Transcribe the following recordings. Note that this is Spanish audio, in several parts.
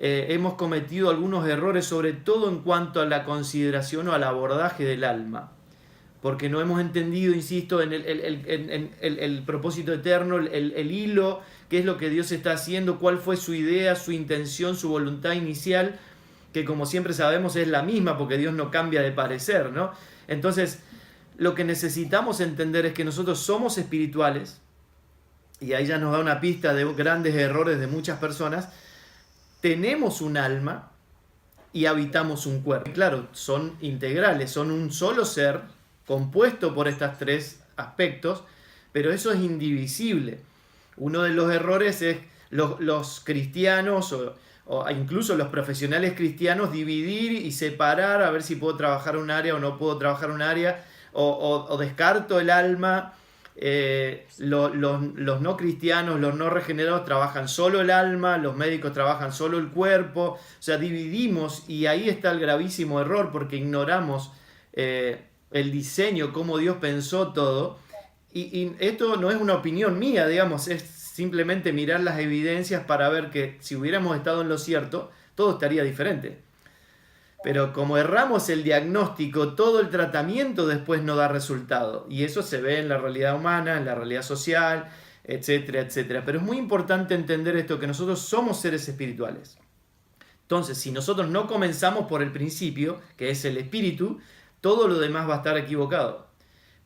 hemos cometido algunos errores, sobre todo en cuanto a la consideración o al abordaje del alma, porque no hemos entendido, insisto, en el propósito eterno, el hilo, qué es lo que Dios está haciendo, cuál fue su idea, su intención, su voluntad inicial, que como siempre sabemos es la misma, porque Dios no cambia de parecer, ¿no? Entonces, lo que necesitamos entender es que nosotros somos espirituales, y ahí ya nos da una pista de grandes errores de muchas personas. Tenemos un alma y habitamos un cuerpo. Claro, son integrales, son un solo ser compuesto por estos tres aspectos, pero eso es indivisible. Uno de los errores es los cristianos o incluso los profesionales cristianos dividir y separar, a ver si puedo trabajar un área o no puedo trabajar un área, o descarto el alma. Los no cristianos, los no regenerados trabajan solo el alma, los médicos trabajan solo el cuerpo, o sea, dividimos, y ahí está el gravísimo error, porque ignoramos el diseño, cómo Dios pensó todo, y esto no es una opinión mía, digamos, es simplemente mirar las evidencias para ver que si hubiéramos estado en lo cierto, todo estaría diferente. Pero como erramos el diagnóstico, todo el tratamiento después no da resultado. Y eso se ve en la realidad humana, en la realidad social, etcétera, etcétera. Pero es muy importante entender esto, que nosotros somos seres espirituales. Entonces, si nosotros no comenzamos por el principio, que es el espíritu, todo lo demás va a estar equivocado.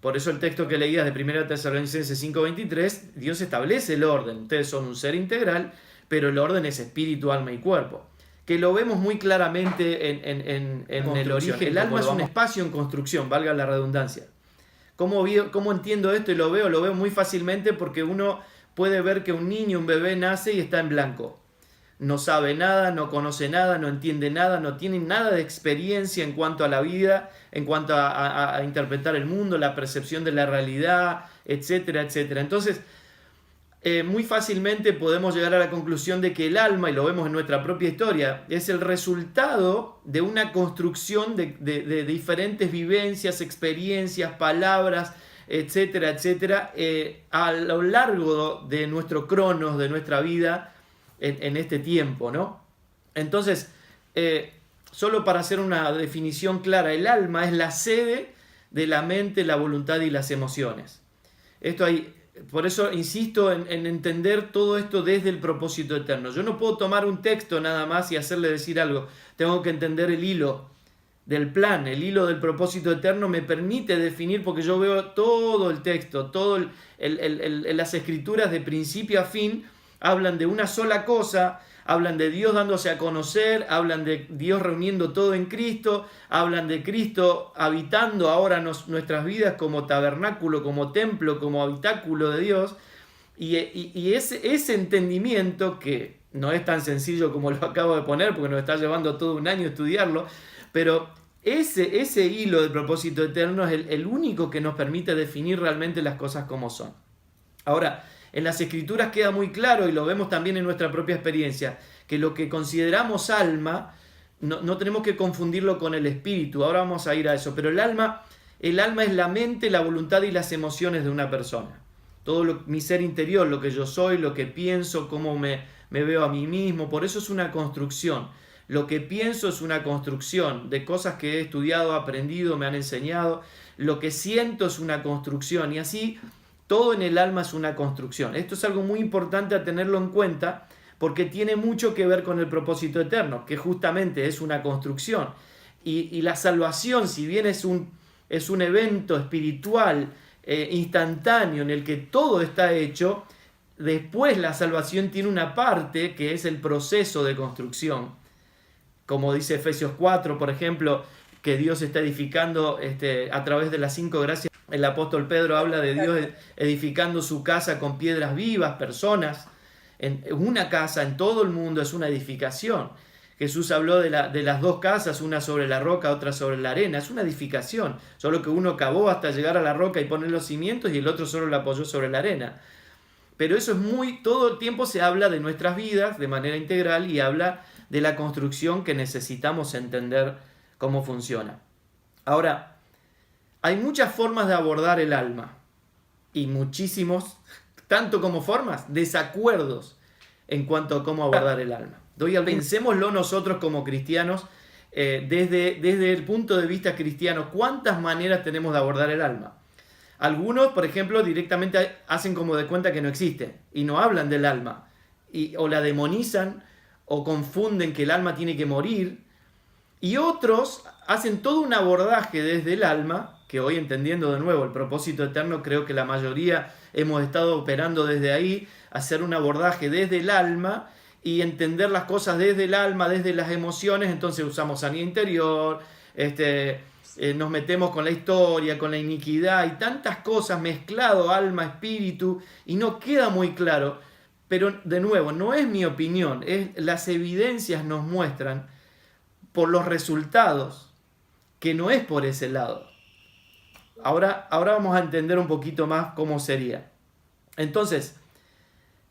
Por eso el texto que leías de 1 Tesalonicenses 5:23, Dios establece el orden. Ustedes son un ser integral, pero el orden es espíritu, alma y cuerpo, que lo vemos muy claramente en el origen. El alma es un espacio en construcción, valga la redundancia. ¿Cómo entiendo esto y lo veo muy fácilmente? Porque uno puede ver que un niño, un bebé nace y está en blanco. No sabe nada, no conoce nada, no entiende nada, no tiene nada de experiencia en cuanto a la vida, en cuanto a interpretar el mundo, la percepción de la realidad, etcétera, etcétera. Entonces, muy fácilmente podemos llegar a la conclusión de que el alma, y lo vemos en nuestra propia historia, es el resultado de una construcción de diferentes vivencias, experiencias, palabras, etcétera, etcétera, a lo largo de nuestro cronos, de nuestra vida en este tiempo, ¿no? Entonces, solo para hacer una definición clara, el alma es la sede de la mente, la voluntad y las emociones. Por eso insisto en entender todo esto desde el propósito eterno. Yo no puedo tomar un texto nada más y hacerle decir algo. Tengo que entender el hilo del plan, el hilo del propósito eterno me permite definir, porque yo veo todo el texto, las escrituras de principio a fin, hablan de una sola cosa, hablan de Dios dándose a conocer, hablan de Dios reuniendo todo en Cristo, hablan de Cristo habitando ahora nuestras vidas como tabernáculo, como templo, como habitáculo de Dios, y ese entendimiento, que no es tan sencillo como lo acabo de poner, porque nos está llevando todo un año estudiarlo, pero ese hilo del propósito eterno es el único que nos permite definir realmente las cosas como son. Ahora, en las Escrituras queda muy claro, y lo vemos también en nuestra propia experiencia, que lo que consideramos alma, no tenemos que confundirlo con el espíritu. Ahora vamos a ir a eso, pero el alma es la mente, la voluntad y las emociones de una persona. Mi ser interior, lo que yo soy, lo que pienso, cómo me veo a mí mismo. Por eso es una construcción. Lo que pienso es una construcción de cosas que he estudiado, aprendido, me han enseñado. Lo que siento es una construcción, y así todo en el alma es una construcción. Esto es algo muy importante a tenerlo en cuenta, porque tiene mucho que ver con el propósito eterno, que justamente es una construcción. Y la salvación, si bien es un evento espiritual instantáneo en el que todo está hecho, después la salvación tiene una parte que es el proceso de construcción. Como dice Efesios 4, por ejemplo, que Dios está edificando a través de las 5 gracias. El apóstol Pedro habla de Dios edificando su casa con piedras vivas, personas. En una casa en todo el mundo es una edificación. Jesús habló de las dos casas, una sobre la roca, otra sobre la arena. Es una edificación, solo que uno cavó hasta llegar a la roca y poner los cimientos, y el otro solo la apoyó sobre la arena. Pero eso todo el tiempo se habla de nuestras vidas de manera integral, y habla de la construcción que necesitamos entender cómo funciona. Ahora, hay muchas formas de abordar el alma, y muchísimos, tanto como formas, desacuerdos en cuanto a cómo abordar el alma. Pensémoslo nosotros como cristianos, desde el punto de vista cristiano, ¿cuántas maneras tenemos de abordar el alma? Algunos, por ejemplo, directamente hacen como de cuenta que no existe y no hablan del alma, o la demonizan o confunden que el alma tiene que morir, y otros hacen todo un abordaje desde el alma, que hoy, entendiendo de nuevo el propósito eterno, creo que la mayoría hemos estado operando desde ahí, hacer un abordaje desde el alma y entender las cosas desde el alma, desde las emociones. Entonces usamos sanidad interior, nos metemos con la historia, con la iniquidad y tantas cosas, mezclado alma, espíritu, y no queda muy claro. Pero de nuevo, no es mi opinión, las evidencias nos muestran por los resultados que no es por ese lado. Ahora vamos a entender un poquito más cómo sería. Entonces,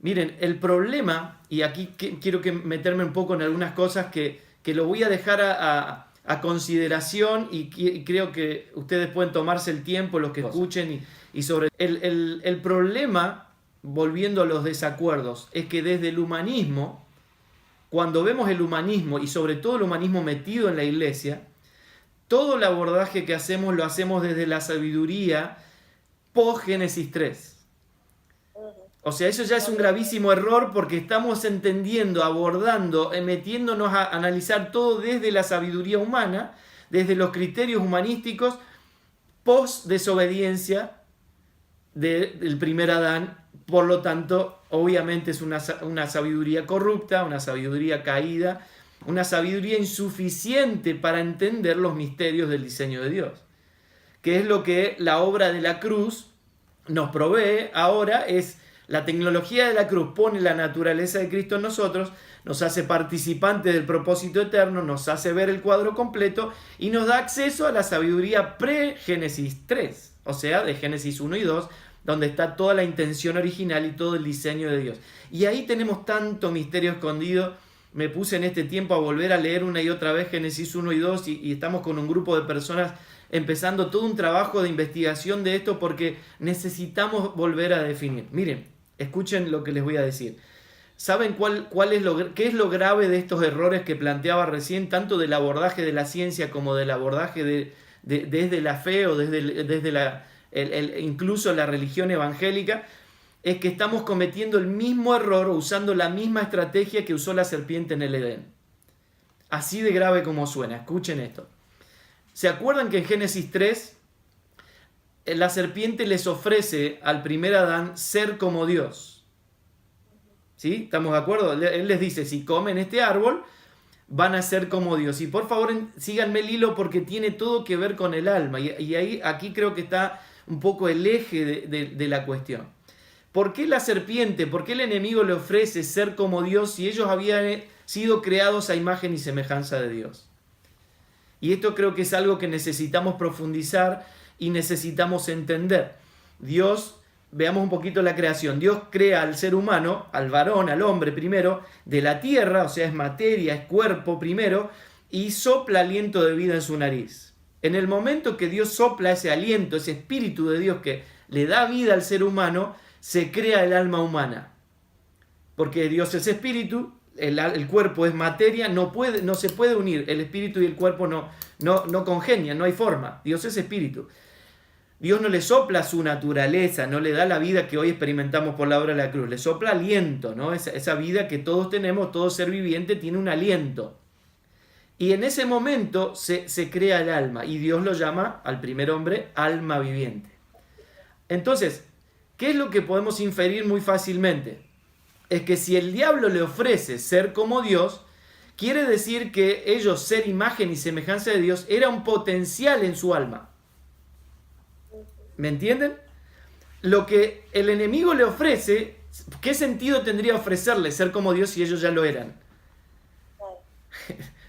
miren, el problema, y aquí quiero meterme un poco en algunas cosas que lo voy a dejar a consideración, y creo que ustedes pueden tomarse el tiempo, los que escuchen, y sobre el problema, volviendo a los desacuerdos, es que desde el humanismo, cuando vemos el humanismo, y sobre todo el humanismo metido en la iglesia, todo el abordaje que hacemos lo hacemos desde la sabiduría post Génesis 3. O sea, eso ya es un gravísimo error, porque estamos entendiendo, abordando, metiéndonos a analizar todo desde la sabiduría humana, desde los criterios humanísticos, post desobediencia del primer Adán. Por lo tanto, obviamente es una sabiduría corrupta, una sabiduría caída, una sabiduría insuficiente para entender los misterios del diseño de Dios. Que es lo que la obra de la cruz nos provee ahora. Es la tecnología de la cruz, pone la naturaleza de Cristo en nosotros, nos hace participantes del propósito eterno, nos hace ver el cuadro completo y nos da acceso a la sabiduría pre-Génesis 3, o sea, de Génesis 1 y 2, donde está toda la intención original y todo el diseño de Dios. Y ahí tenemos tanto misterio escondido. Me puse en este tiempo a volver a leer una y otra vez Génesis 1 y 2, y estamos con un grupo de personas empezando todo un trabajo de investigación de esto, porque necesitamos volver a definir. Miren, escuchen lo que les voy a decir. ¿Saben qué es lo grave de estos errores que planteaba recién, tanto del abordaje de la ciencia como del abordaje desde la fe o desde incluso la religión evangélica? Es que estamos cometiendo el mismo error, o usando la misma estrategia que usó la serpiente en el Edén. Así de grave como suena. Escuchen esto. ¿Se acuerdan que en Génesis 3 la serpiente les ofrece al primer Adán ser como Dios? ¿Sí? ¿Estamos de acuerdo? Él les dice, si comen este árbol, van a ser como Dios. Y por favor, síganme el hilo, porque tiene todo que ver con el alma. Y aquí creo que está un poco el eje de la cuestión. ¿Por qué la serpiente, por qué el enemigo le ofrece ser como Dios si ellos habían sido creados a imagen y semejanza de Dios? Y esto creo que es algo que necesitamos profundizar y necesitamos entender. Dios, veamos un poquito la creación. Dios crea al ser humano, al varón, al hombre primero, de la tierra, o sea, es materia, es cuerpo primero, y sopla aliento de vida en su nariz. En el momento que Dios sopla ese aliento, ese espíritu de Dios que le da vida al ser humano, se crea el alma humana. Porque Dios es espíritu, el cuerpo es materia, no se puede unir. El espíritu y el cuerpo no congenian, no hay forma. Dios es espíritu. Dios no le sopla su naturaleza, no le da la vida que hoy experimentamos por la obra de la cruz. Le sopla aliento, ¿no? Esa vida que todos tenemos, todo ser viviente tiene un aliento. Y en ese momento se crea el alma, y Dios lo llama al primer hombre alma viviente. Entonces, ¿qué es lo que podemos inferir muy fácilmente? Es que si el diablo le ofrece ser como Dios, quiere decir que ellos, ser imagen y semejanza de Dios, era un potencial en su alma. ¿Me entienden? Lo que el enemigo le ofrece, ¿qué sentido tendría ofrecerle ser como Dios si ellos ya lo eran?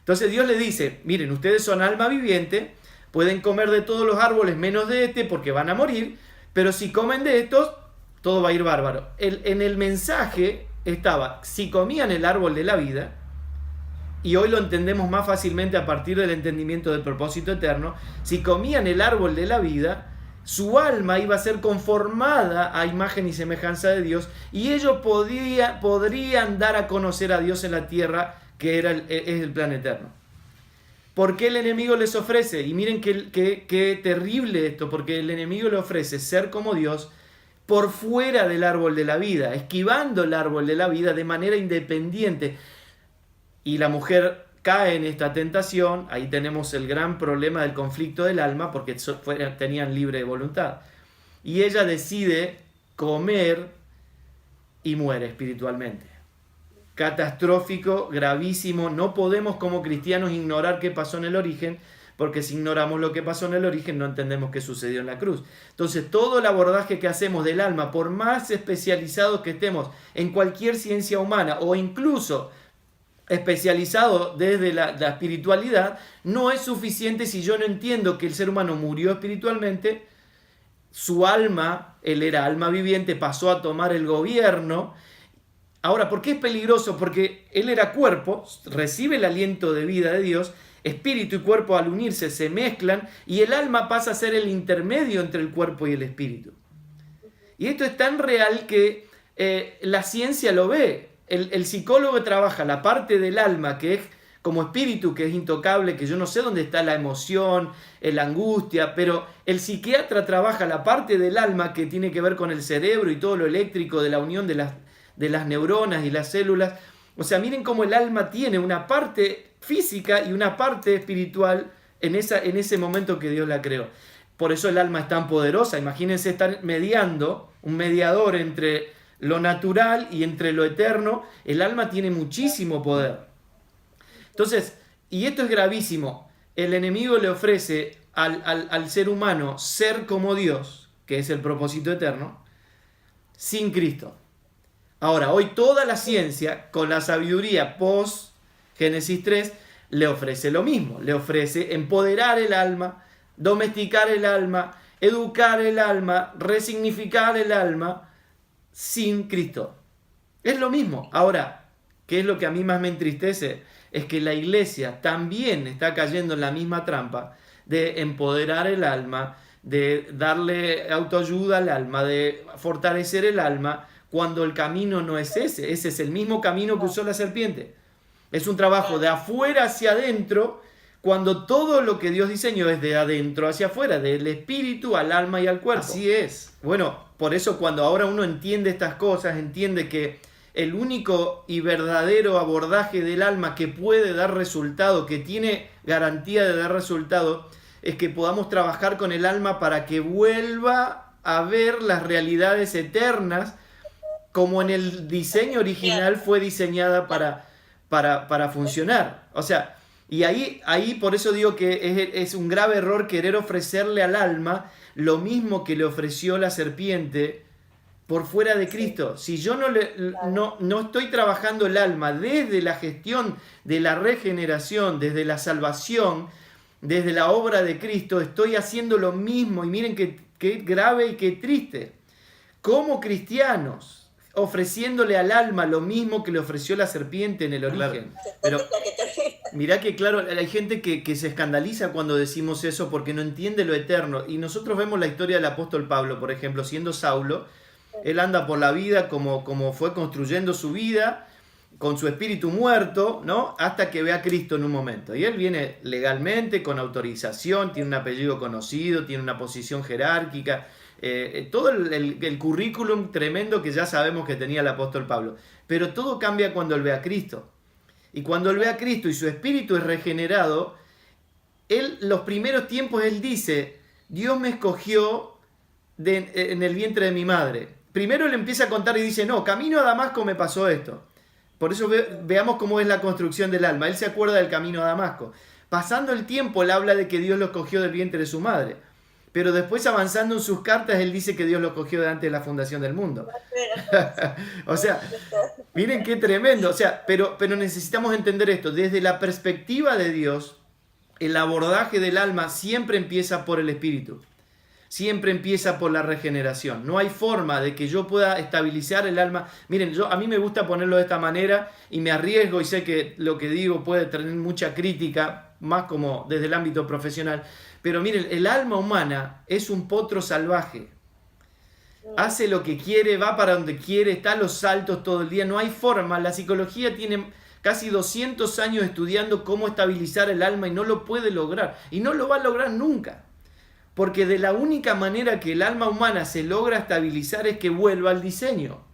Entonces Dios le dice, miren, ustedes son alma viviente, pueden comer de todos los árboles menos de este porque van a morir, pero si comen de estos, todo va a ir bárbaro. En el mensaje estaba, si comían el árbol de la vida, y hoy lo entendemos más fácilmente a partir del entendimiento del propósito eterno, si comían el árbol de la vida, su alma iba a ser conformada a imagen y semejanza de Dios, y ellos podrían dar a conocer a Dios en la tierra que es el plan eterno. ¿Por qué el enemigo les ofrece? Y miren qué terrible esto, porque el enemigo le ofrece ser como Dios por fuera del árbol de la vida, esquivando el árbol de la vida de manera independiente. Y la mujer cae en esta tentación, ahí tenemos el gran problema del conflicto del alma, porque tenían libre voluntad. Y ella decide comer y muere espiritualmente. Catastrófico, gravísimo. No podemos como cristianos ignorar qué pasó en el origen, porque si ignoramos lo que pasó en el origen no entendemos qué sucedió en la cruz. Entonces todo el abordaje que hacemos del alma, por más especializados que estemos en cualquier ciencia humana o incluso especializado desde la espiritualidad, no es suficiente si yo no entiendo que el ser humano murió espiritualmente, su alma, él era alma viviente, pasó a tomar el gobierno. Ahora, ¿por qué es peligroso? Porque él era cuerpo, recibe el aliento de vida de Dios, espíritu y cuerpo al unirse se mezclan y el alma pasa a ser el intermedio entre el cuerpo y el espíritu. Y esto es tan real que la ciencia lo ve. El psicólogo trabaja la parte del alma que es como espíritu, que es intocable, que yo no sé dónde está la emoción, la angustia, pero el psiquiatra trabaja la parte del alma que tiene que ver con el cerebro y todo lo eléctrico de la unión de las neuronas y las células. O sea, miren cómo el alma tiene una parte física y una parte espiritual en ese momento que Dios la creó. Por eso el alma es tan poderosa. Imagínense estar mediando, un mediador entre lo natural y entre lo eterno. El alma tiene muchísimo poder. Entonces, y esto es gravísimo, el enemigo le ofrece al ser humano ser como Dios, que es el propósito eterno, sin Cristo. Ahora, hoy toda la ciencia, con la sabiduría post Génesis 3, le ofrece lo mismo. Le ofrece empoderar el alma, domesticar el alma, educar el alma, resignificar el alma sin Cristo. Es lo mismo. Ahora, ¿qué es lo que a mí más me entristece? Es que la iglesia también está cayendo en la misma trampa de empoderar el alma, de darle autoayuda al alma, de fortalecer el alma, cuando el camino no es ese. Ese es el mismo camino que usó la serpiente. Es un trabajo de afuera hacia adentro, cuando todo lo que Dios diseñó es de adentro hacia afuera, del espíritu al alma y al cuerpo. Así es. Bueno, por eso cuando ahora uno entiende estas cosas, entiende que el único y verdadero abordaje del alma que puede dar resultado, que tiene garantía de dar resultado, es que podamos trabajar con el alma para que vuelva a ver las realidades eternas como en el diseño original fue diseñada para funcionar. O sea, y ahí por eso digo que es un grave error querer ofrecerle al alma lo mismo que le ofreció la serpiente por fuera de Cristo. Si yo no estoy trabajando el alma desde la gestión de la regeneración, desde la salvación, desde la obra de Cristo, estoy haciendo lo mismo. Y miren qué grave y qué triste. Como cristianos, ofreciéndole al alma lo mismo que le ofreció la serpiente en el origen. Pero mirá que claro, hay gente que se escandaliza cuando decimos eso porque no entiende lo eterno. Y nosotros vemos la historia del apóstol Pablo, por ejemplo, siendo Saulo. Él anda por la vida como fue construyendo su vida, con su espíritu muerto, ¿no? Hasta que ve a Cristo en un momento. Y él viene legalmente, con autorización, tiene un apellido conocido, tiene una posición jerárquica, todo el currículum tremendo que ya sabemos que tenía el apóstol Pablo. Pero todo cambia cuando él ve a Cristo. Y cuando él ve a Cristo y su espíritu es regenerado, los primeros tiempos él dice, Dios me escogió en el vientre de mi madre. Primero él empieza a contar y dice, no, camino a Damasco me pasó esto. Por eso veamos cómo es la construcción del alma. Él se acuerda del camino a Damasco. Pasando el tiempo, él habla de que Dios lo escogió del vientre de su madre. Pero después, avanzando en sus cartas, él dice que Dios lo escogió de antes de la fundación del mundo. O sea, miren qué tremendo. O sea, pero necesitamos entender esto. Desde la perspectiva de Dios, el abordaje del alma siempre empieza por el espíritu. Siempre empieza por la regeneración. No hay forma de que yo pueda estabilizar el alma. Miren, a mí me gusta ponerlo de esta manera y me arriesgo y sé que lo que digo puede tener mucha crítica, más como desde el ámbito profesional. Pero miren, el alma humana es un potro salvaje. Hace lo que quiere, va para donde quiere, está a los saltos todo el día. No hay forma. La psicología tiene casi 200 años estudiando cómo estabilizar el alma y no lo puede lograr. Y no lo va a lograr nunca. Porque de la única manera que el alma humana se logra estabilizar es que vuelva al diseño.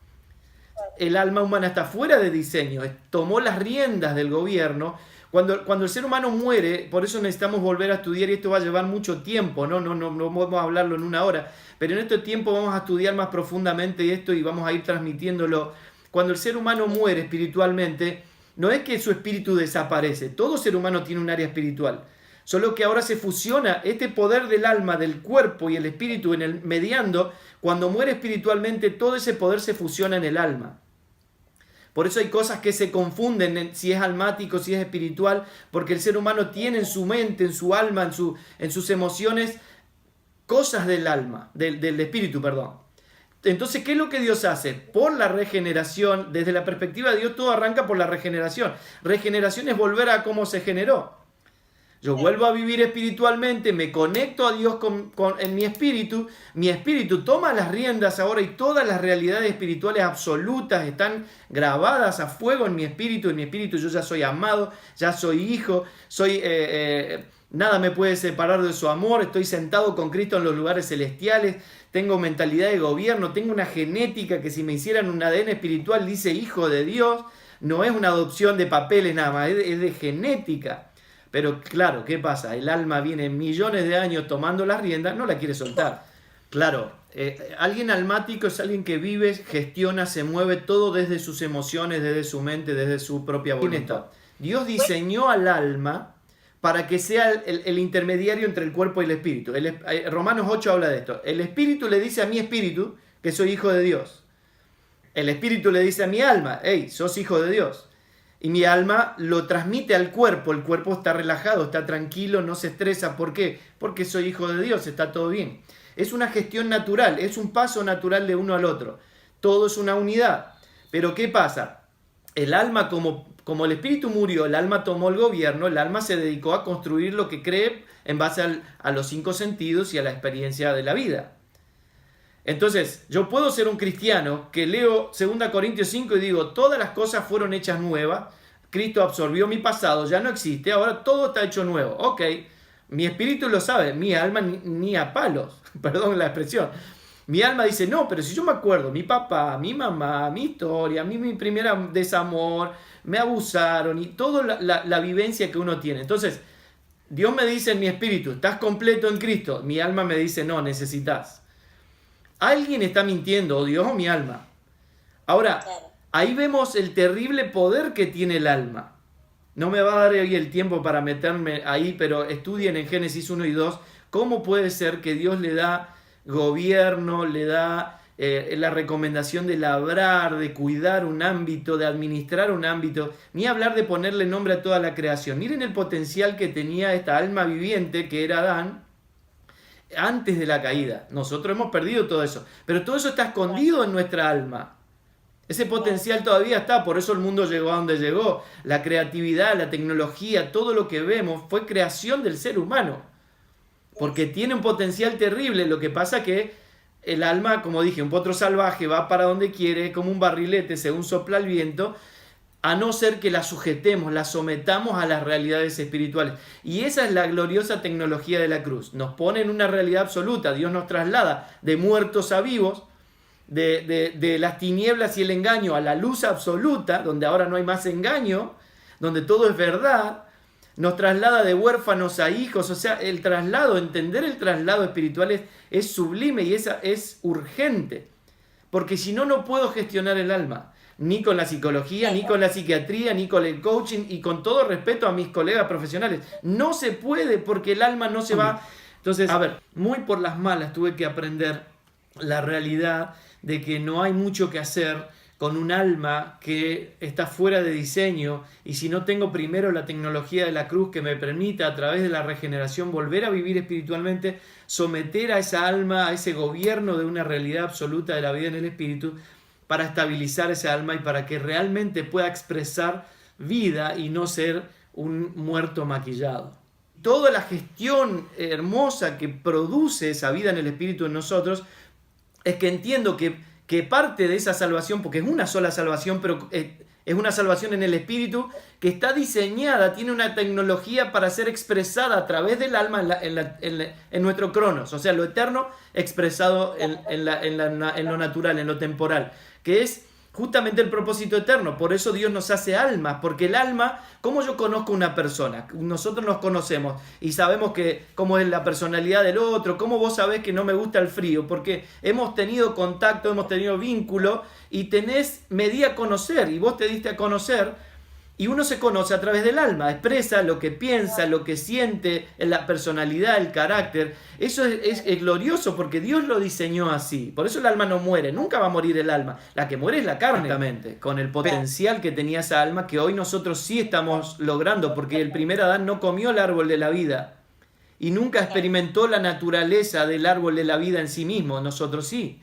El alma humana está fuera de diseño, tomó las riendas del gobierno. Cuando el ser humano muere, por eso necesitamos volver a estudiar, y esto va a llevar mucho tiempo, no vamos a hablarlo en una hora, pero en este tiempo vamos a estudiar más profundamente esto y vamos a ir transmitiéndolo. Cuando el ser humano muere espiritualmente, no es que su espíritu desaparece, todo ser humano tiene un área espiritual, solo que ahora se fusiona este poder del alma, del cuerpo y el espíritu en el mediando. Cuando muere espiritualmente, todo ese poder se fusiona en el alma. Por eso hay cosas que se confunden en si es almático, si es espiritual, porque el ser humano tiene en su mente, en su alma, en sus emociones, cosas del alma, del espíritu, perdón. Entonces, ¿qué es lo que Dios hace? Por la regeneración, desde la perspectiva de Dios, todo arranca por la regeneración. Regeneración es volver a cómo se generó. Yo vuelvo a vivir espiritualmente, me conecto a Dios en mi espíritu toma las riendas ahora y todas las realidades espirituales absolutas están grabadas a fuego en mi espíritu yo ya soy amado, ya soy hijo, nada me puede separar de su amor, estoy sentado con Cristo en los lugares celestiales, tengo mentalidad de gobierno, tengo una genética que si me hicieran un ADN espiritual dice hijo de Dios, no es una adopción de papeles nada más, es de genética. Pero claro, ¿qué pasa? El alma viene millones de años tomando las riendas, no la quiere soltar. Claro, alguien almático es alguien que vive, gestiona, se mueve todo desde sus emociones, desde su mente, desde su propia voluntad. Dios diseñó al alma para que sea el intermediario entre el cuerpo y el espíritu. Romanos 8 habla de esto. El espíritu le dice a mi espíritu que soy hijo de Dios. El espíritu le dice a mi alma, hey, sos hijo de Dios. Y mi alma lo transmite al cuerpo. El cuerpo está relajado, está tranquilo, no se estresa. ¿Por qué? Porque soy hijo de Dios, está todo bien. Es una gestión natural, es un paso natural de uno al otro. Todo es una unidad. Pero ¿qué pasa? El alma, como el espíritu murió, el alma tomó el gobierno, el alma se dedicó a construir lo que cree en base a los 5 sentidos y a la experiencia de la vida. Entonces, yo puedo ser un cristiano que leo 2 Corintios 5 y digo, todas las cosas fueron hechas nuevas, Cristo absorbió mi pasado, ya no existe, ahora todo está hecho nuevo. Ok, mi espíritu lo sabe, mi alma ni a palos, perdón la expresión. Mi alma dice, no, pero si yo me acuerdo, mi papá, mi mamá, mi historia, mi primera desamor, me abusaron y toda la vivencia que uno tiene. Entonces, Dios me dice en mi espíritu, estás completo en Cristo. Mi alma me dice, no, necesitas. Alguien está mintiendo, o Dios o mi alma. Ahora, ahí vemos el terrible poder que tiene el alma. No me va a dar hoy el tiempo para meterme ahí, pero estudien en Génesis 1 y 2 cómo puede ser que Dios le da gobierno, le da la recomendación de labrar, de cuidar un ámbito, de administrar un ámbito, ni hablar de ponerle nombre a toda la creación. Miren el potencial que tenía esta alma viviente que era Adán, antes de la caída. Nosotros hemos perdido todo eso, pero todo eso está escondido en nuestra alma. Ese potencial todavía está, por eso el mundo llegó a donde llegó. La creatividad, la tecnología, todo lo que vemos fue creación del ser humano, porque tiene un potencial terrible. Lo que pasa que el alma, como dije, un potro salvaje, va para donde quiere, como un barrilete según sopla el viento, a no ser que la sujetemos, la sometamos a las realidades espirituales. Y esa es la gloriosa tecnología de la cruz. Nos pone en una realidad absoluta. Dios nos traslada de muertos a vivos, de las tinieblas y el engaño a la luz absoluta, donde ahora no hay más engaño, donde todo es verdad. Nos traslada de huérfanos a hijos. O sea, el traslado, entender el traslado espiritual es sublime y es urgente. Porque si no, no puedo gestionar el alma. Ni con la psicología, ni con la psiquiatría, ni con el coaching, y con todo respeto a mis colegas profesionales. No se puede porque el alma no se va. Entonces, a ver, muy por las malas tuve que aprender la realidad de que no hay mucho que hacer con un alma que está fuera de diseño, y si no tengo primero la tecnología de la cruz que me permita a través de la regeneración volver a vivir espiritualmente, someter a esa alma, a ese gobierno de una realidad absoluta de la vida en el espíritu, para estabilizar esa alma y para que realmente pueda expresar vida y no ser un muerto maquillado. Toda la gestión hermosa que produce esa vida en el espíritu en nosotros es que entiendo que parte de esa salvación, porque es una sola salvación, pero Es una salvación en el espíritu que está diseñada, tiene una tecnología para ser expresada a través del alma en nuestro cronos, o sea, lo eterno expresado en lo natural, en lo temporal, que es justamente el propósito eterno. Por eso Dios nos hace almas, porque el alma, ¿cómo yo conozco una persona? Nosotros nos conocemos y sabemos cómo es la personalidad del otro. ¿Cómo vos sabés que no me gusta el frío? Porque hemos tenido contacto, hemos tenido vínculo y me di a conocer y vos te diste a conocer. Y uno se conoce a través del alma, expresa lo que piensa, lo que siente, la personalidad, el carácter. Eso es glorioso porque Dios lo diseñó así. Por eso el alma no muere, nunca va a morir el alma. La que muere es la carne, exactamente, con el potencial que tenía esa alma que hoy nosotros sí estamos logrando, porque el primer Adán no comió el árbol de la vida y nunca experimentó la naturaleza del árbol de la vida en sí mismo, nosotros sí.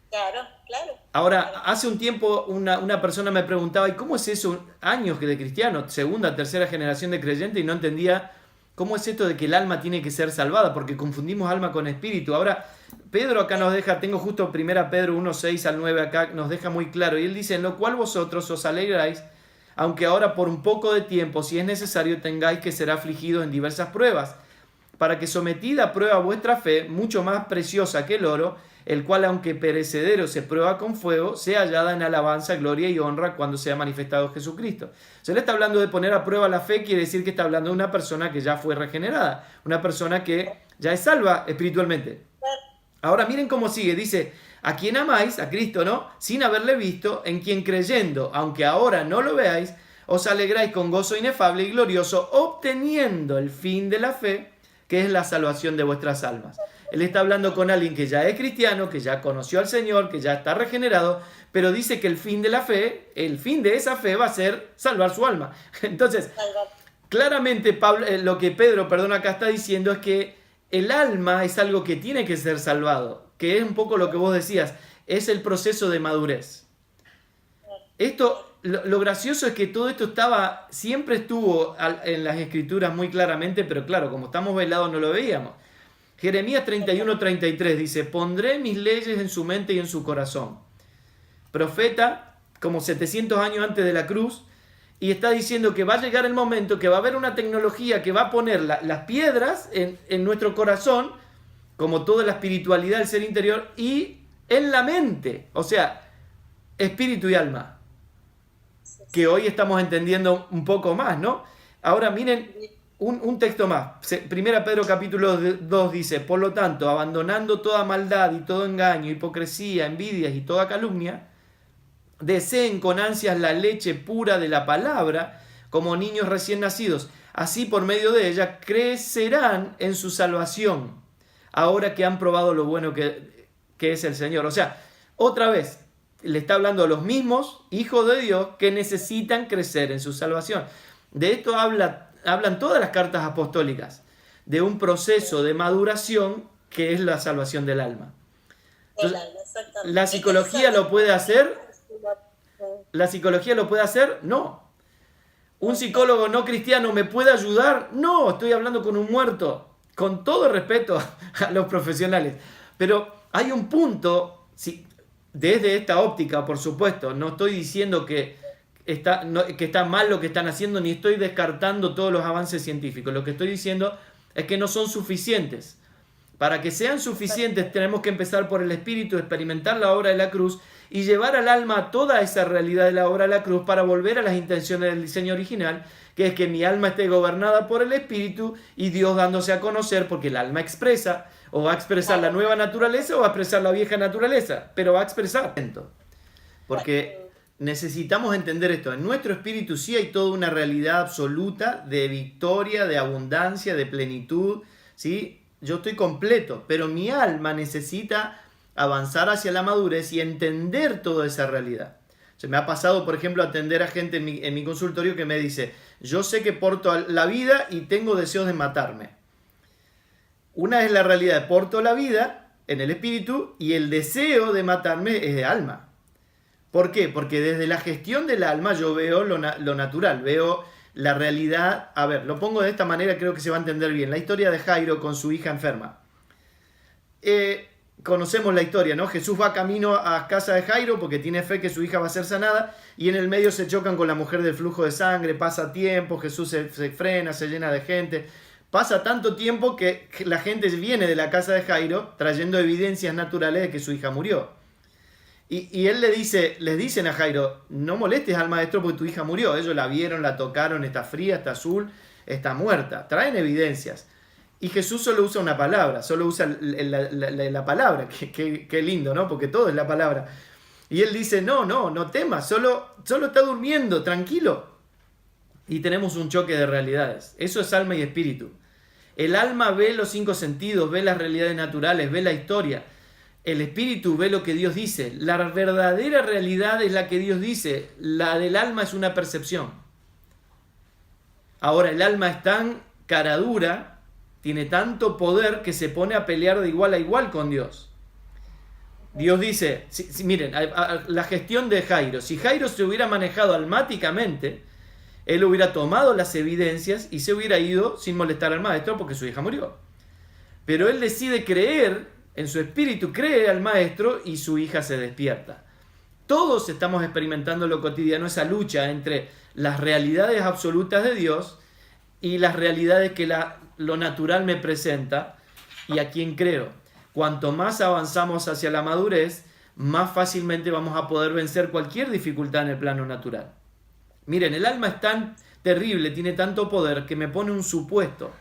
Claro, claro. Ahora, hace un tiempo una persona me preguntaba, ¿y cómo es eso? Años de cristiano, segunda, tercera generación de creyente, y no entendía cómo es esto de que el alma tiene que ser salvada, porque confundimos alma con espíritu. Ahora, Pedro acá nos deja, tengo justo 1 Pedro 1, 6 al 9 acá, nos deja muy claro, y él dice, en lo cual vosotros os alegráis, aunque ahora por un poco de tiempo, si es necesario, tengáis que ser afligidos en diversas pruebas, para que sometida a prueba vuestra fe, mucho más preciosa que el oro, el cual aunque perecedero se prueba con fuego, sea hallada en alabanza, gloria y honra cuando sea manifestado Jesucristo. Se le está hablando de poner a prueba la fe, quiere decir que está hablando de una persona que ya fue regenerada, una persona que ya es salva espiritualmente. Ahora miren cómo sigue, dice, a quien amáis, a Cristo, ¿no? Sin haberle visto, en quien creyendo, aunque ahora no lo veáis, os alegráis con gozo inefable y glorioso, obteniendo el fin de la fe, que es la salvación de vuestras almas. Él está hablando con alguien que ya es cristiano, que ya conoció al Señor, que ya está regenerado, pero dice que el fin de la fe, el fin de esa fe va a ser salvar su alma. Entonces, claramente lo que Pedro, acá está diciendo es que el alma es algo que tiene que ser salvado, que es un poco lo que vos decías, es el proceso de madurez. Lo gracioso es que todo esto siempre estuvo en las escrituras muy claramente, pero claro, como estamos velados no lo veíamos. Jeremías 31:33 dice, pondré mis leyes en su mente y en su corazón. Profeta, como 700 años antes de la cruz, y está diciendo que va a llegar el momento que va a haber una tecnología que va a poner las piedras en nuestro corazón, como toda la espiritualidad del ser interior, y en la mente, o sea, espíritu y alma, que hoy estamos entendiendo un poco más, ¿no? Ahora miren un texto más. 1 Pedro capítulo 2 dice, por lo tanto, abandonando toda maldad y todo engaño, hipocresía, envidias y toda calumnia, deseen con ansias la leche pura de la palabra, como niños recién nacidos. Así por medio de ella crecerán en su salvación, ahora que han probado lo bueno que es el Señor. O sea, otra vez, le está hablando a los mismos hijos de Dios que necesitan crecer en su salvación. De esto hablan todas las cartas apostólicas, de un proceso de maduración que es la salvación del alma. Entonces, ¿la psicología lo puede hacer? ¿La psicología lo puede hacer? No. ¿Un psicólogo no cristiano me puede ayudar? No, estoy hablando con un muerto. Con todo respeto a los profesionales. Pero hay un punto, desde esta óptica, por supuesto, no estoy diciendo que está mal lo que están haciendo, ni estoy descartando todos los avances científicos. Lo que estoy diciendo es que no son suficientes. Para que sean suficientes tenemos que empezar por el Espíritu, experimentar la obra de la cruz y llevar al alma a toda esa realidad de la obra de la cruz para volver a las intenciones del diseño original, que es que mi alma esté gobernada por el Espíritu y Dios dándose a conocer, porque el alma expresa, o va a expresar la nueva naturaleza o va a expresar la vieja naturaleza, pero va a expresar. Porque necesitamos entender esto. En nuestro espíritu sí hay toda una realidad absoluta de victoria, de abundancia, de plenitud, ¿sí? Yo estoy completo, pero mi alma necesita avanzar hacia la madurez y entender toda esa realidad. Se me ha pasado, por ejemplo, atender a gente en mi consultorio que me dice, yo sé que porto la vida y tengo deseos de matarme. Una es la realidad de porto la vida en el espíritu y el deseo de matarme es de alma. ¿Por qué? Porque desde la gestión del alma yo veo lo natural, veo la realidad. A ver, lo pongo de esta manera, creo que se va a entender bien. La historia de Jairo con su hija enferma. conocemos la historia, ¿no? Jesús va camino a casa de Jairo porque tiene fe que su hija va a ser sanada y en el medio se chocan con la mujer del flujo de sangre, pasa tiempo, Jesús se frena, se llena de gente. Pasa tanto tiempo que la gente viene de la casa de Jairo trayendo evidencias naturales de que su hija murió. Y él les dicen a Jairo, no molestes al maestro porque tu hija murió. Ellos la vieron, la tocaron, está fría, está azul, está muerta. Traen evidencias. Y Jesús solo usa una palabra, solo usa la palabra. Qué lindo, ¿no? Porque todo es la palabra. Y él dice, no temas, solo está durmiendo, tranquilo. Y tenemos un choque de realidades. Eso es alma y espíritu. El alma ve los 5 sentidos, ve las realidades naturales, ve la historia. El espíritu ve lo que Dios dice. La verdadera realidad es la que Dios dice. La del alma es una percepción. Ahora, el alma es tan cara dura, tiene tanto poder que se pone a pelear de igual a igual con Dios. Dios dice, miren, la gestión de Jairo. Si Jairo se hubiera manejado almáticamente, él hubiera tomado las evidencias y se hubiera ido sin molestar al maestro porque su hija murió. Pero él decide creer, en su espíritu cree al maestro y su hija se despierta. Todos estamos experimentando lo cotidiano, esa lucha entre las realidades absolutas de Dios y las realidades que lo natural me presenta y a quién creo. Cuanto más avanzamos hacia la madurez, más fácilmente vamos a poder vencer cualquier dificultad en el plano natural. Miren, el alma es tan terrible, tiene tanto poder que me pone un supuesto.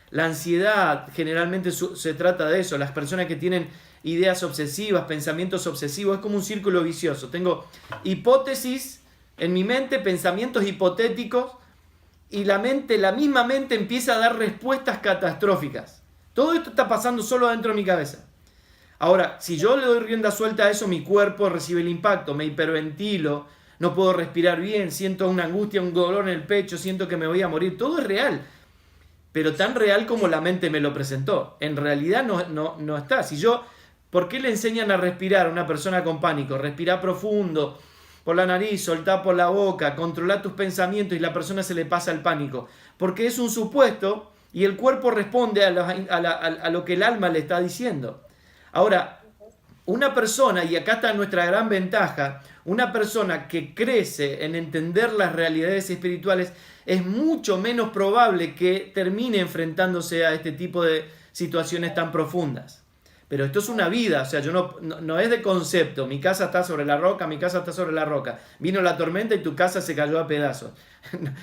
La ansiedad generalmente se trata de eso. Las personas que tienen ideas obsesivas, pensamientos obsesivos, es como un círculo vicioso. Tengo hipótesis en mi mente, pensamientos hipotéticos y la misma mente empieza a dar respuestas catastróficas. Todo esto está pasando solo dentro de mi cabeza. Ahora, si yo le doy rienda suelta a eso, mi cuerpo recibe el impacto, me hiperventilo, no puedo respirar bien, siento una angustia, un dolor en el pecho, siento que me voy a morir. Todo es real. Pero tan real como la mente me lo presentó. En realidad no está. ¿Por qué le enseñan a respirar a una persona con pánico? Respira profundo, por la nariz, soltá por la boca, controla tus pensamientos y la persona se le pasa el pánico. Porque es un supuesto y el cuerpo responde a lo que el alma le está diciendo. Ahora, una persona, y acá está nuestra gran ventaja, una persona que crece en entender las realidades espirituales es mucho menos probable que termine enfrentándose a este tipo de situaciones tan profundas. Pero esto es una vida, o sea, no es de concepto, mi casa está sobre la roca, mi casa está sobre la roca, vino la tormenta y tu casa se cayó a pedazos.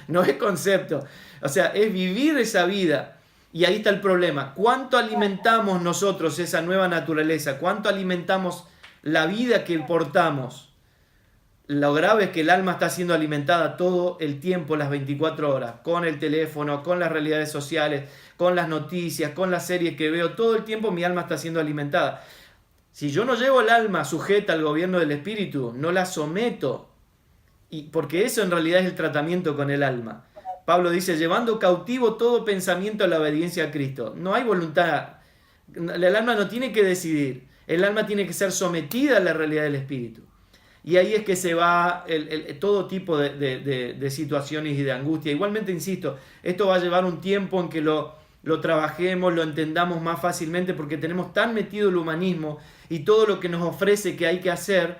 No es concepto, o sea, es vivir esa vida. Y ahí está el problema, ¿cuánto alimentamos nosotros esa nueva naturaleza? ¿Cuánto alimentamos la vida que portamos? Lo grave es que el alma está siendo alimentada todo el tiempo, las 24 horas, con el teléfono, con las realidades sociales, con las noticias, con las series que veo. Todo el tiempo mi alma está siendo alimentada. Si yo no llevo el alma sujeta al gobierno del espíritu, no la someto, porque eso en realidad es el tratamiento con el alma. Pablo dice, llevando cautivo todo pensamiento a la obediencia a Cristo. No hay voluntad. El alma no tiene que decidir. El alma tiene que ser sometida a la realidad del espíritu. Y ahí es que se va todo tipo de situaciones y de angustia. Igualmente, insisto, esto va a llevar un tiempo en que lo trabajemos, lo entendamos más fácilmente, porque tenemos tan metido el humanismo y todo lo que nos ofrece que hay que hacer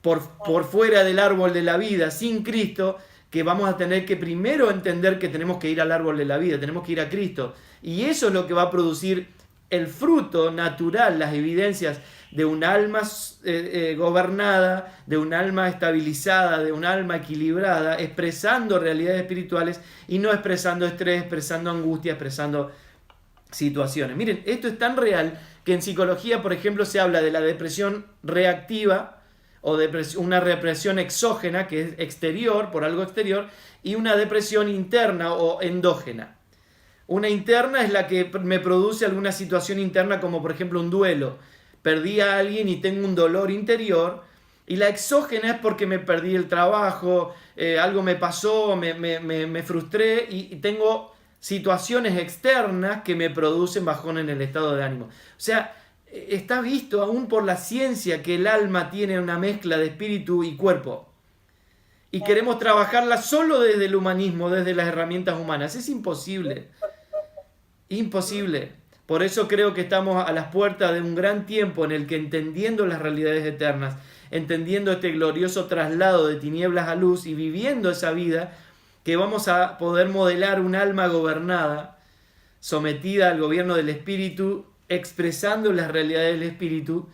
por fuera del árbol de la vida, sin Cristo, que vamos a tener que primero entender que tenemos que ir al árbol de la vida, tenemos que ir a Cristo. Y eso es lo que va a producir el fruto natural, las evidencias de un alma gobernada, de un alma estabilizada, de un alma equilibrada, expresando realidades espirituales y no expresando estrés, expresando angustia, expresando situaciones. Miren, esto es tan real que en psicología, por ejemplo, se habla de la depresión reactiva o una depresión exógena, que es exterior, por algo exterior, y una depresión interna o endógena. Una interna es la que me produce alguna situación interna, como por ejemplo un duelo. Perdí a alguien y tengo un dolor interior. Y la exógena es porque me perdí el trabajo, algo me pasó, me frustré y tengo situaciones externas que me producen bajón en el estado de ánimo. O sea, está visto aún por la ciencia que el alma tiene una mezcla de espíritu y cuerpo. Y queremos trabajarla solo desde el humanismo, desde las herramientas humanas. Es imposible. Imposible. Por eso creo que estamos a las puertas de un gran tiempo en el que, entendiendo las realidades eternas, entendiendo este glorioso traslado de tinieblas a luz y viviendo esa vida, que vamos a poder modelar un alma gobernada, sometida al gobierno del Espíritu, expresando las realidades del Espíritu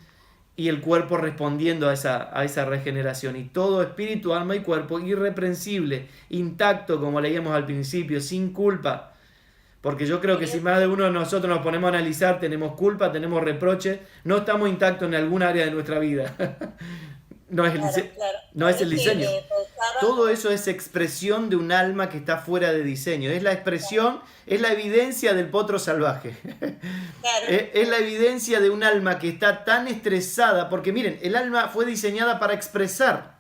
y el cuerpo respondiendo a esa regeneración. Y todo espíritu, alma y cuerpo irreprensible, intacto, como leíamos al principio, sin culpa. Porque yo creo que si más de uno de nosotros nos ponemos a analizar, tenemos culpa, tenemos reproche, no estamos intactos en algún área de nuestra vida. No es no es el diseño. Todo eso es expresión de un alma que está fuera de diseño. Es la expresión, es la evidencia del potro salvaje. Es la evidencia de un alma que está tan estresada, porque miren, el alma fue diseñada para expresar.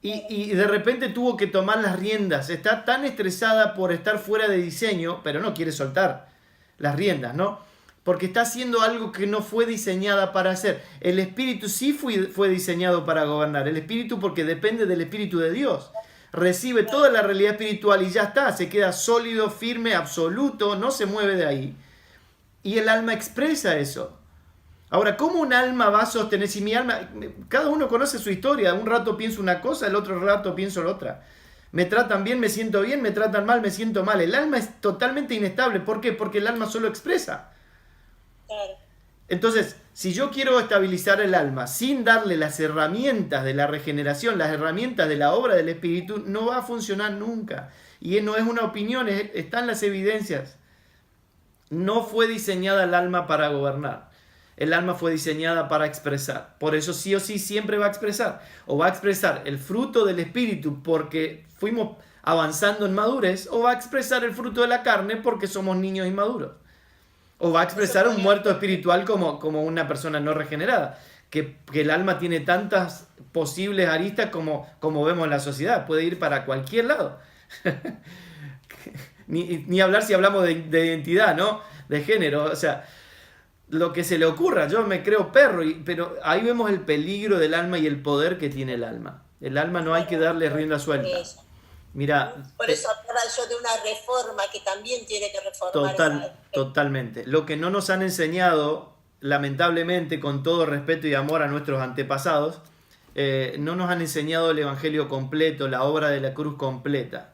Y de repente tuvo que tomar las riendas. Está tan estresada por estar fuera de diseño, pero no quiere soltar las riendas, ¿no? Porque está haciendo algo que no fue diseñada para hacer. El espíritu sí fue diseñado para gobernar. El espíritu, porque depende del Espíritu de Dios. Recibe toda la realidad espiritual y ya está. Se queda sólido, firme, absoluto, no se mueve de ahí. Y el alma expresa eso. Ahora, ¿cómo un alma va a sostener? Si mi alma, cada uno conoce su historia. Un rato pienso una cosa, el otro rato pienso la otra. Me tratan bien, me siento bien, me tratan mal, me siento mal. El alma es totalmente inestable. ¿Por qué? Porque el alma solo expresa. Entonces, si yo quiero estabilizar el alma sin darle las herramientas de la regeneración, las herramientas de la obra del Espíritu, no va a funcionar nunca. Y no es una opinión, están las evidencias. No fue diseñada el alma para gobernar. El alma fue diseñada para expresar. Por eso sí o sí siempre va a expresar. O va a expresar el fruto del Espíritu porque fuimos avanzando en madurez, o va a expresar el fruto de la carne porque somos niños inmaduros. O va a expresar un muerto espiritual como una persona no regenerada. Que el alma tiene tantas posibles aristas como vemos en la sociedad. Puede ir para cualquier lado. ni hablar si hablamos de identidad, ¿no? De género. O sea, lo que se le ocurra. Yo me creo perro. Pero ahí vemos el peligro del alma y el poder que tiene el alma. El alma no hay que darle rienda suelta. Mira, por eso hablaba yo de una reforma que también tiene que reformar. Totalmente. Lo que no nos han enseñado, lamentablemente, con todo respeto y amor a nuestros antepasados, no nos han enseñado el Evangelio completo, la obra de la cruz completa.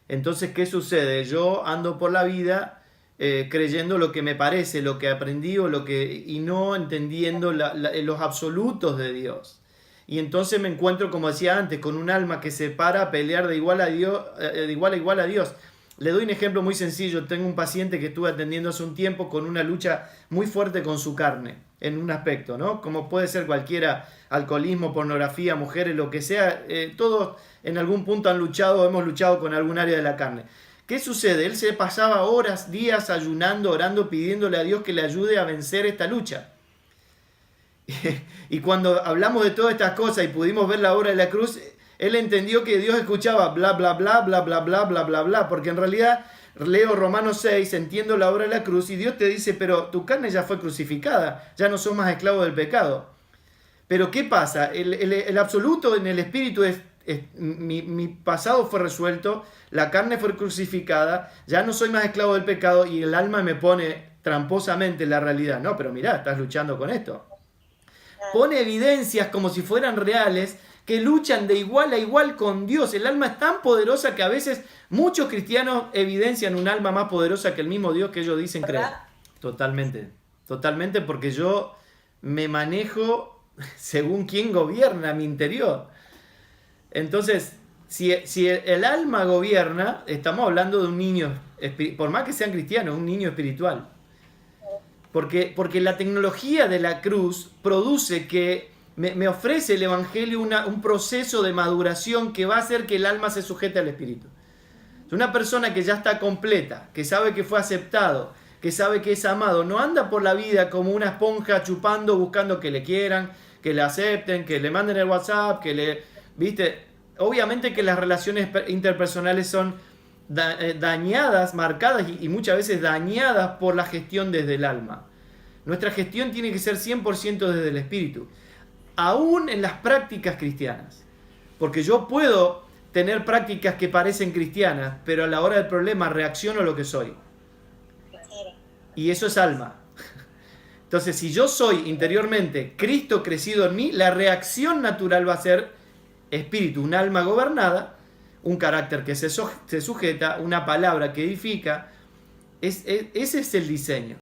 Entonces, ¿qué sucede? Yo ando por la vida creyendo lo que me parece, lo que aprendí y no entendiendo los absolutos de Dios. Y entonces me encuentro, como decía antes, con un alma que se para a pelear de igual a igual a Dios. Le doy un ejemplo muy sencillo. Tengo un paciente que estuve atendiendo hace un tiempo con una lucha muy fuerte con su carne, en un aspecto, ¿no? Como puede ser cualquiera, alcoholismo, pornografía, mujeres, lo que sea. Todos en algún punto hemos luchado con algún área de la carne. ¿Qué sucede? Él se pasaba horas, días ayunando, orando, pidiéndole a Dios que le ayude a vencer esta lucha. Y cuando hablamos de todas estas cosas y pudimos ver la obra de la cruz, él entendió que Dios escuchaba bla, bla, bla, bla, bla, bla, bla, bla, bla, porque en realidad leo Romanos 6, entiendo la obra de la cruz y Dios te dice, pero tu carne ya fue crucificada, ya no sos más esclavo del pecado. Pero ¿qué pasa? El absoluto en el espíritu es mi pasado fue resuelto, la carne fue crucificada, ya no soy más esclavo del pecado y el alma me pone tramposamente la realidad. No, pero mirá, estás luchando con esto. Pone evidencias como si fueran reales que luchan de igual a igual con Dios. El alma es tan poderosa que a veces muchos cristianos evidencian un alma más poderosa que el mismo Dios que ellos dicen creer. Totalmente, totalmente, porque yo me manejo según quién gobierna mi interior. Entonces, si el alma gobierna, estamos hablando de un niño, por más que sean cristianos, un niño espiritual. Porque la tecnología de la cruz produce que me ofrece el Evangelio un proceso de maduración que va a hacer que el alma se sujete al Espíritu. Una persona que ya está completa, que sabe que fue aceptado, que sabe que es amado, no anda por la vida como una esponja chupando, buscando que le quieran, que le acepten, que le manden el WhatsApp, ¿viste? Obviamente que las relaciones interpersonales son dañadas, marcadas y muchas veces dañadas por la gestión desde el alma. Nuestra gestión tiene que ser 100% desde el espíritu, aún en las prácticas cristianas, porque yo puedo tener prácticas que parecen cristianas, pero a la hora del problema reacciono a lo que soy. y eso es alma. Entonces, si yo soy interiormente Cristo crecido en mí, la reacción natural va a ser espíritu, un alma gobernada, un carácter que se sujeta, una palabra que edifica. Ese es el diseño.